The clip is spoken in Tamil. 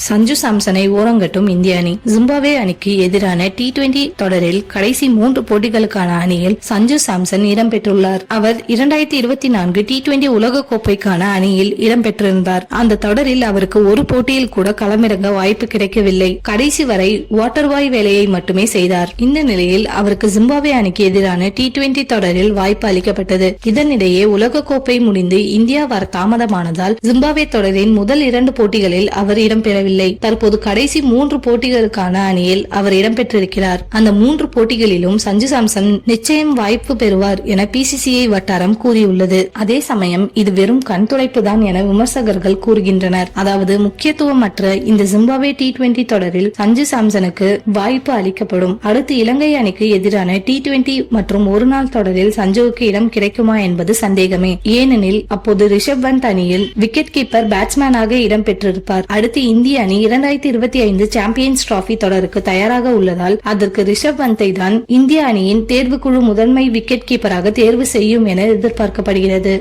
சஞ்சு சாம்சனை ஓரங்கட்டும் இந்திய அணி. ஜிம்பாப்வே அணிக்கு எதிரான T20 தொடரில் கடைசி 3 போட்டிகளுக்கான அணியில் சஞ்சு சாம்சன் இடம்பெற்றுள்ளார். அவர் 2024 T20 உலகக்கோப்பைக்கான அணியில் இடம்பெற்றிருந்தார். அந்த தொடரில் அவருக்கு ஒரு போட்டியில் கூட களமிறங்க வாய்ப்பு கிடைக்கவில்லை. கடைசி வரை வாட்டர்பாய் வேலையை மட்டுமே செய்தார். இந்த நிலையில் அவருக்கு ஜிம்பாப்வே அணிக்கு எதிரான T20 தொடரில் வாய்ப்பு அளிக்கப்பட்டது. இதனிடையே உலகக்கோப்பை முடிந்து இந்தியா வர தாமதமானதால் ஜிம்பாப்வே தொடரின் முதல் 2 போட்டிகளில் அவர் இடம்பெறவில்லை. தற்போது கடைசி 3 போட்டிகளுக்கான அணியில் அவர் இடம்பெற்றிருக்கிறார். அந்த 3 போட்டிகளிலும் சஞ்சு சாம்சன் நிச்சயம் வாய்ப்பு பெறுவார் என PCCI வட்டாரம் கூறியுள்ளது. அதே சமயம் இது வெறும் கண் துடைப்பு தான் என விமர்சகர்கள் கூறுகின்றனர். அதாவது முக்கியத்துவமற்ற இந்த ஜிம்பாப்வே T20 தொடரில் சஞ்சு சாம்சனுக்கு வாய்ப்பு அளிக்கப்படும். அடுத்து இலங்கை அணிக்கு எதிரான T20 மற்றும் ஒருநாள் தொடரில் சஞ்சுவுக்கு இடம் கிடைக்குமா என்பது சந்தேகமே. ஏனெனில் அப்போது ரிஷப் பந்த் அணியில் விக்கெட் கீப்பர் பேட்ஸ்மேனாக இடம்பெற்றிருப்பார். அடுத்து இந்திய அணி 2025 சாம்பியன்ஸ் டிராபி தொடருக்கு தயாராக உள்ளதால் அதற்கு ரிஷப் பந்தை தான் இந்திய அணியின் தேர்வுக்குழு முதன்மை விக்கெட் கீப்பராக தேர்வு செய்யும் என எதிர்பார்க்கப்படுகிறது.